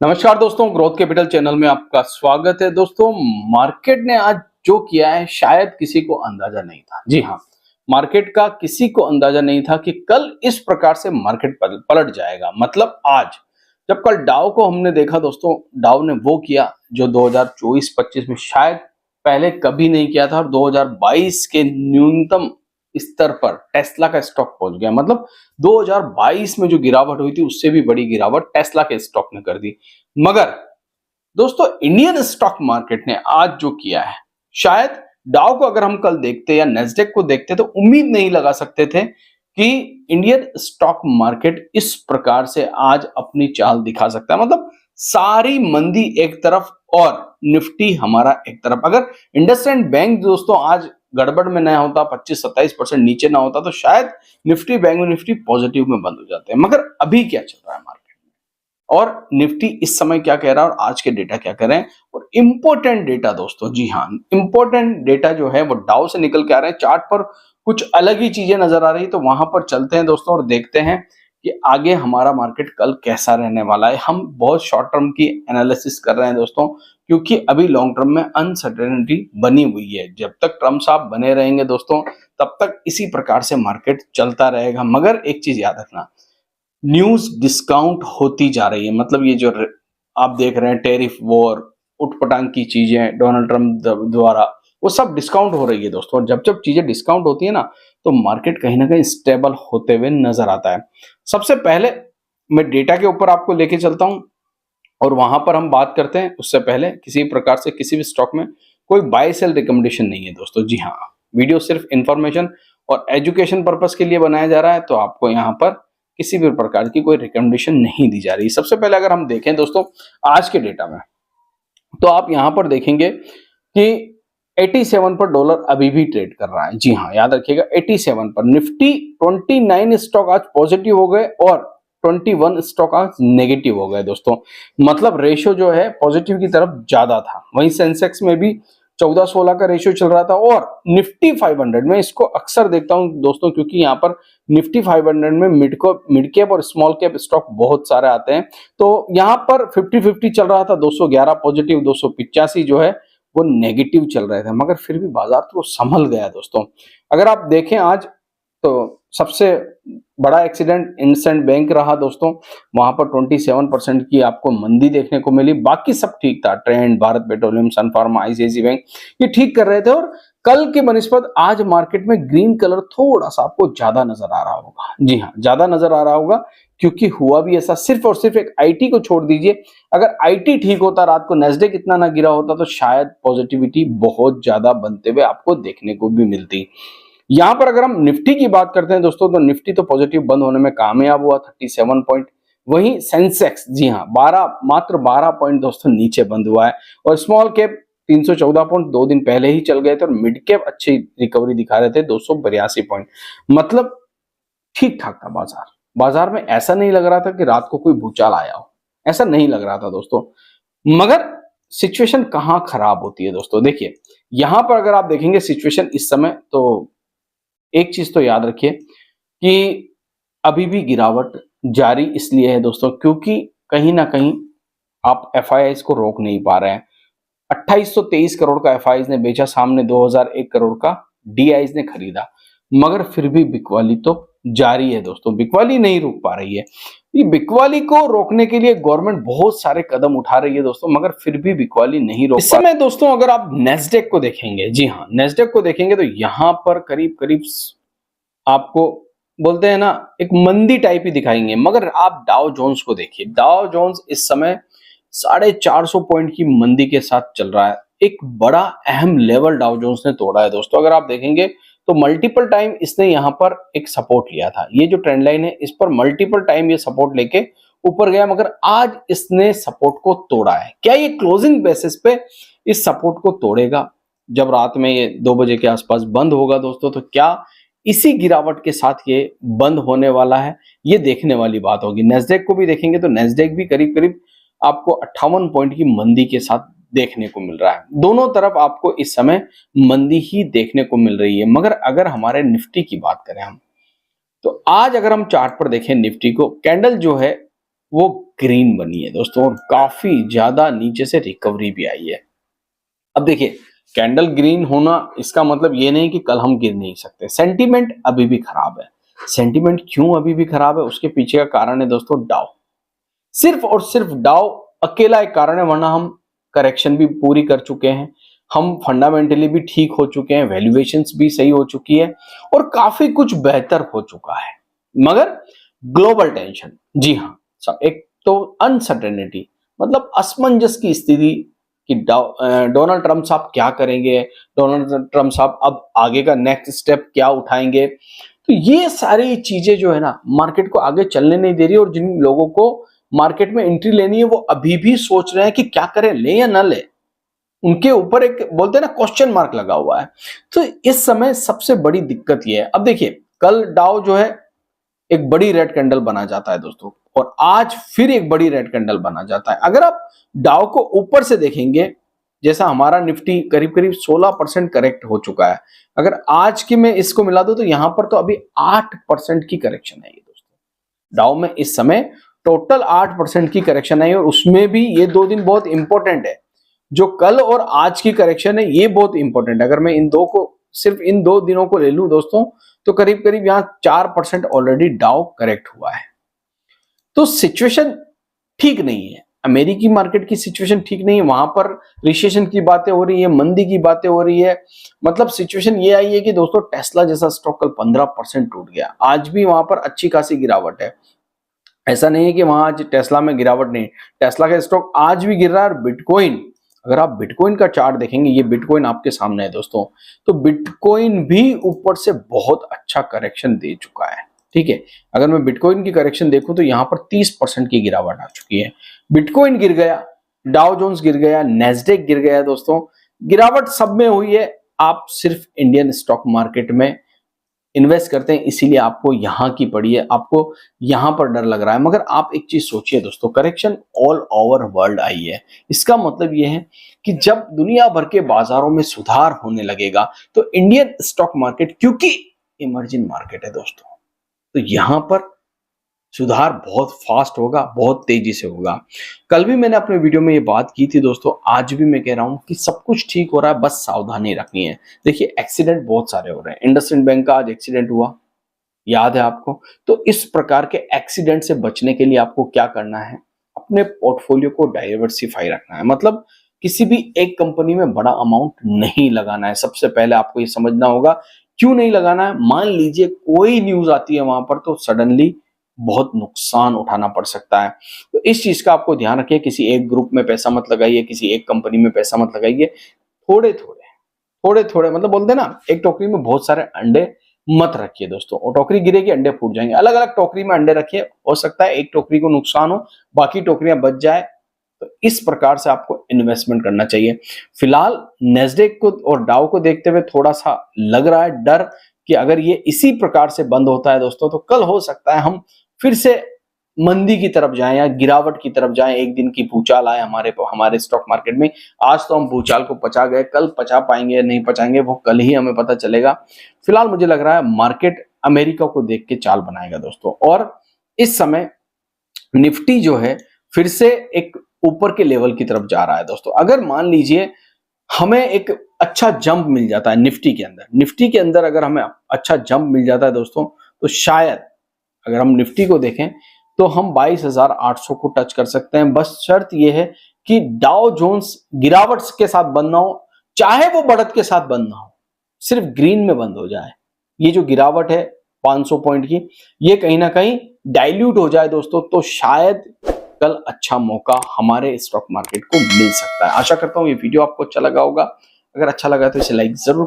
नमस्कार दोस्तों, growth capital channel में आपका स्वागत है। दोस्तों, मार्केट ने आज जो किया है शायद किसी को अंदाजा नहीं था। जी हाँ, मार्केट का किसी को अंदाजा नहीं था कि कल इस प्रकार से मार्केट पलट जाएगा। मतलब आज जब कल डाउ को हमने देखा दोस्तों, डाउ ने वो किया जो 2024-25 में शायद पहले कभी नहीं किया था और 2022 के न्यूनतम स्तर पर टेस्ला का स्टॉक पहुंच गया। मतलब 2022 में जो गिरावट हुई थी उससे भी बड़ी गिरावट टेस्ला के स्टॉक ने कर दी। मगर दोस्तों, इंडियन स्टॉक मार्केट ने आज जो किया है, शायद डाउ को अगर हम कल देखते या नेस्डेक को देखते तो उम्मीद नहीं लगा सकते थे कि इंडियन स्टॉक मार्केट इस प्रकार से आज अपनी चाल दिखा सकता है। मतलब सारी मंदी एक तरफ और निफ्टी हमारा एक तरफ। अगर इंडसइंड बैंक दोस्तों आज गड़बड़ में ना होता, 25-27% नीचे ना होता, तो शायद निफ्टी बैंक निफ्टी पॉजिटिव में बंद हो जाते हैं। मगर अभी क्या चल रहा है मार्केट और निफ्टी इस समय क्या कह रहा है और आज के डेटा क्या कह रहे हैं और इंपॉर्टेंट डेटा दोस्तों, जी हाँ, इंपॉर्टेंट डेटा जो है वो डाउ से निकल के आ रहे हैं। चार्ट पर कुछ अलग ही चीजें नजर आ रही है, तो वहां पर चलते हैं दोस्तों और देखते हैं कि आगे हमारा मार्केट कल कैसा रहने वाला है। हम बहुत शॉर्ट टर्म की एनालिसिस कर रहे हैं दोस्तों, क्योंकि अभी लॉन्ग टर्म में अनसर्टेनिटी बनी हुई है। जब तक ट्रम्प साहब बने रहेंगे दोस्तों, तब तक इसी प्रकार से मार्केट चलता रहेगा। मगर एक चीज याद रखना, न्यूज डिस्काउंट होती जा रही है। मतलब ये जो आप देख रहे हैं टैरिफ वॉर, उटपटांग की चीजें डोनाल्ड ट्रम्प द्वारा, वो सब डिस्काउंट हो रही है दोस्तों। और जब जब चीजें डिस्काउंट होती है ना, तो मार्केट कहीं ना कहीं स्टेबल होते हुए नजर आता है। सबसे पहले मैं डेटा के ऊपर आपको लेके चलता हूं और वहां पर हम बात करते हैं। उससे पहले किसी प्रकार से किसी भी स्टॉक में कोई बाय सेल रिकमेंडेशन नहीं है दोस्तों। जी हाँ, वीडियो सिर्फ इंफॉर्मेशन और एजुकेशन पर्पस के लिए बनाया जा रहा है, तो आपको यहाँ पर किसी भी प्रकार की कोई रिकमेंडेशन नहीं दी जा रही। सबसे पहले अगर हम देखें दोस्तों आज के डेटा में, तो आप यहां पर देखेंगे कि 87 पर डॉलर अभी भी ट्रेड कर रहा है। जी हाँ, याद रखिएगा 87 पर। निफ्टी 29 स्टॉक आज पॉजिटिव हो गए और 21 स्टॉक आज नेगेटिव हो गए दोस्तों। मतलब रेशियो जो है पॉजिटिव की तरफ ज्यादा था। वहीं सेंसेक्स में भी 14-16 का रेशियो चल रहा था। और निफ्टी 500 में इसको अक्सर देखता हूं दोस्तों, क्योंकि यहाँ पर निफ्टी 500 में मिड कैप और स्मॉल कैप स्टॉक बहुत सारे आते हैं। तो यहाँ पर 50-50 चल रहा था। 211 पॉजिटिव, 285 जो है वो नेगेटिव चल रहे थे। मगर फिर भी बाजार तो संभल गया दोस्तों। अगर आप देखें आज, तो सबसे बड़ा एक्सीडेंट इंडसइंड बैंक रहा दोस्तों। वहां पर 27% की आपको मंदी देखने को मिली। बाकी सब ठीक था, ट्रेंड, भारत पेट्रोलियम, सन फार्मा, आईसीआईसीआई बैंक, ये ठीक कर रहे थे। और कल के बनिस्बत आज मार्केट में ग्रीन कलर थोड़ा सा आपको ज्यादा नजर आ रहा होगा। जी हाँ, ज्यादा नजर आ रहा होगा, क्योंकि हुआ भी ऐसा। सिर्फ और सिर्फ एक आईटी को छोड़ दीजिए, अगर आईटी ठीक होता, रात को नेस्डेक इतना ना गिरा होता, तो शायद पॉजिटिविटी बहुत ज्यादा बनते हुए आपको देखने को भी मिलती। यहां पर अगर हम निफ्टी की बात करते हैं दोस्तों, तो निफ्टी तो पॉजिटिव बंद होने में कामयाब हुआ, 37 पॉइंट। वहीं सेंसेक्स, जी हाँ, मात्र 12 पॉइंट दोस्तों नीचे बंद हुआ है। और स्मॉल कैप 314 पॉइंट 2 दिन पहले ही चल गए थे। और मिड कैप अच्छी रिकवरी दिखा रहे थे, 282 पॉइंट। मतलब ठीक ठाक था बाजार। बाजार में ऐसा नहीं लग रहा था कि रात को कोई भूचाल आया हो, ऐसा नहीं लग रहा था दोस्तों। मगर सिचुएशन कहां खराब होती है दोस्तों, देखिए यहां पर अगर आप देखेंगे सिचुएशन इस समय, तो एक चीज तो याद रखिए कि अभी भी गिरावट जारी इसलिए है दोस्तों, क्योंकि कहीं ना कहीं आप एफआईआईज को रोक नहीं पा रहे हैं। 2823 करोड़ का एफआईआईज ने बेचा, सामने 2001 करोड़ का डीआईज ने खरीदा। मगर फिर भी बिकवाली तो जारी है दोस्तों, बिकवाली नहीं रुक पा रही है। ये बिकवाली को रोकने के लिए गवर्नमेंट बहुत सारे कदम उठा रही है दोस्तों, मगर फिर भी बिकवाली नहीं रोक इस समय दोस्तों। अगर आप नेस्डेक को देखेंगे, जी हाँ, नेस्डेक को देखेंगे, तो यहां पर करीब करीब आपको बोलते हैं ना, एक मंदी टाइप ही दिखाएंगे। मगर आप डाउ जोन्स को देखिए, डाउ जोन्स इस समय 450 पॉइंट की मंदी के साथ चल रहा है। एक बड़ा अहम लेवल डाउ जोन्स ने तोड़ा है दोस्तों। अगर आप देखेंगे तो मल्टीपल टाइम इसने यहाँ पर एक सपोर्ट लिया था। ये जो ट्रेंड लाइन है, इस पर मल्टीपल टाइम ये सपोर्ट लेके ऊपर गया, मगर आज इसने सपोर्ट को तोड़ा है। क्या ये क्लोजिंग बेसिस पे इस सपोर्ट को तोड़ेगा? जब रात में ये 2 बजे के आसपास बंद होगा दोस्तों, तो क्या इसी गिरावट के साथ ये बंद होने वाला है? ये देखने वाली बात होगी। नेस्डेक को भी देखेंगे तो नेस्डेक भी करीब करीब आपको 58 पॉइंट की मंदी के साथ देखने को मिल रहा है। दोनों तरफ आपको इस समय मंदी ही देखने को मिल रही है। मगर अगर हमारे निफ्टी की बात करें हम, तो आज अगर हम चार्ट पर देखें निफ्टी को, कैंडल जो है वो ग्रीन बनी है दोस्तों, और काफी ज्यादा नीचे से रिकवरी भी आई है। अब देखिए, कैंडल ग्रीन होना इसका मतलब ये नहीं कि कल हम गिर नहीं सकते। सेंटीमेंट अभी भी खराब है। सेंटीमेंट क्यों अभी भी खराब है, उसके पीछे का कारण है दोस्तों डाउ। सिर्फ और सिर्फ डाउ अकेला एक कारण है, वरना हम करेक्शन भी पूरी कर चुके हैं, हम फंडामेंटली भी ठीक हो चुके हैं, वैल्यूएशंस भी सही हो चुकी है और काफी कुछ बेहतर हो चुका है। मगर ग्लोबल टेंशन, जी हाँ, सब एक तो अनसर्टेनिटी, मतलब असमंजस की स्थिति कि डोनाल्ड ट्रंप साहब क्या करेंगे, डोनाल्ड ट्रंप साहब अब आगे का नेक्स्ट स्टेप क्या उठाएंगे। तो ये सारी चीजें जो है ना, मार्केट को आगे चलने नहीं दे रही, और जिन लोगों को मार्केट में एंट्री लेनी है वो अभी भी सोच रहे हैं कि क्या करें, ले या ना ले। उनके ऊपर एक बोलते हैं ना क्वेश्चन मार्क लगा हुआ है। तो इस समय सबसे बड़ी दिक्कत ये है। अब देखिए, कल डाउ जो है एक बड़ी रेड कैंडल बना जाता है दोस्तों, और आज फिर एक बड़ी रेड कैंडल बना जाता है। अगर आप डाउ को ऊपर से देखेंगे, जैसा हमारा निफ्टी करीब करीब 16% करेक्ट हो चुका है, अगर आज की मैं इसको मिला दूं तो यहां पर तो अभी 8% की करेक्शन है ये दोस्तों। डाउ में इस समय टोटल 8% की करेक्शन आई, और उसमें भी ये 2 दिन बहुत इंपॉर्टेंट है। जो कल और आज की करेक्शन है ये बहुत इंपॉर्टेंट है। अगर मैं इन दो को, सिर्फ इन 2 दिनों को ले लूं दोस्तों, तो करीब करीब यहां 4% ऑलरेडी डाउ करेक्ट हुआ है। तो सिचुएशन ठीक नहीं है, अमेरिकी मार्केट की सिचुएशन ठीक नहीं है। वहां पर रिसेशन की बातें हो रही है, मंदी की बातें हो रही है। मतलब सिचुएशन ये आई है कि दोस्तों टेस्ला जैसा स्टॉक कल 15% टूट गया, आज भी वहां पर अच्छी खासी गिरावट है। ऐसा नहीं है कि वहां आज टेस्ला में गिरावट नहीं, टेस्ला का स्टॉक आज भी गिर रहा है। और बिटकॉइन, अगर आप बिटकॉइन का चार्ट देखेंगे, ये बिटकॉइन आपके सामने है दोस्तों, तो बिटकॉइन भी ऊपर से बहुत अच्छा करेक्शन दे चुका है। ठीक है, अगर मैं बिटकॉइन की करेक्शन देखूं तो यहां पर 30% की गिरावट आ चुकी है। बिटकॉइन गिर गया, डाउ जोन्स गिर गया, नेस्डेक गिर गया दोस्तों, गिरावट सब में हुई है। आप सिर्फ इंडियन स्टॉक मार्केट में इन्वेस्ट करते हैं, इसीलिए आपको यहां की पड़ी है, आपको यहां पर डर लग रहा है। मगर आप एक चीज सोचिए दोस्तों, correction all over world I है। इसका मतलब यह है कि जब दुनिया भर के बाजारों में सुधार होने लगेगा, तो इंडियन स्टॉक मार्केट, क्योंकि इमर्जिंग मार्केट है दोस्तों, तो यहां पर सुधार बहुत फास्ट होगा, बहुत तेजी से होगा। कल भी मैंने अपने वीडियो में ये बात की थी दोस्तों, आज भी मैं कह रहा हूं कि सब कुछ ठीक हो रहा है, बस सावधानी रखनी है। देखिए, एक्सीडेंट बहुत सारे हो रहे हैं। इंडसइंड बैंक का आज एक्सीडेंट हुआ, याद है आपको। तो इस प्रकार के एक्सीडेंट से बचने के लिए आपको क्या करना है, अपने पोर्टफोलियो को डाइवर्सिफाई रखना है। मतलब किसी भी एक कंपनी में बड़ा अमाउंट नहीं लगाना है। सबसे पहले आपको ये समझना होगा क्यों नहीं लगाना है। मान लीजिए कोई न्यूज आती है वहां पर, तो सडनली बहुत नुकसान उठाना पड़ सकता है। तो इस चीज का आपको ध्यान रखिए, किसी एक ग्रुप में पैसा मत लगाइए, किसी एक कंपनी में पैसा मत लगाइए। थोड़े थोड़े थोड़े थोड़े, मतलब बोलते हैं ना, एक टोकरी में बहुत सारे अंडे मत रखिए दोस्तों, और टोकरी गिरेगी, अंडे फूट जाएंगे। अलग अलग टोकरी में अंडे रखिए, हो सकता है एक टोकरी को नुकसान हो, बाकी टोकरियां बच जाए। तो इस प्रकार से आपको इन्वेस्टमेंट करना चाहिए। फिलहाल नेस्डेक को और डाउ को देखते हुए थोड़ा सा लग रहा है डर कि अगर ये इसी प्रकार से बंद होता है दोस्तों, तो कल हो सकता है हम फिर से मंदी की तरफ जाएं या गिरावट की तरफ जाएं। एक दिन की भूचाल आए हमारे स्टॉक मार्केट में। आज तो हम भूचाल को पचा गए, कल पचा पाएंगे या नहीं पचाएंगे वो कल ही हमें पता चलेगा। फिलहाल मुझे लग रहा है मार्केट अमेरिका को देख के चाल बनाएगा दोस्तों, और इस समय निफ्टी जो है फिर से एक ऊपर के लेवल की तरफ जा रहा है दोस्तों। अगर मान लीजिए हमें एक अच्छा जंप मिल जाता है निफ्टी के अंदर अगर हमें अच्छा जंप मिल जाता है दोस्तों, तो शायद अगर हम निफ्टी को देखें तो हम 22,800 को टच कर सकते हैं। बस शर्त यह है कि डाउ जोन्स गिरावट के साथ बंद ना हो, चाहे वो बढ़त के साथ बंद ना हो, सिर्फ ग्रीन में बंद हो जाए। ये जो गिरावट है 500 पॉइंट की, ये कहीं ना कहीं डाइल्यूट हो जाए दोस्तों, तो शायद कल अच्छा मौका हमारे स्टॉक मार्केट को मिल सकता है। आशा करता हूं ये वीडियो आपको अच्छा लगा होगा। अगर अच्छा लगा तो इसे लाइक जरूर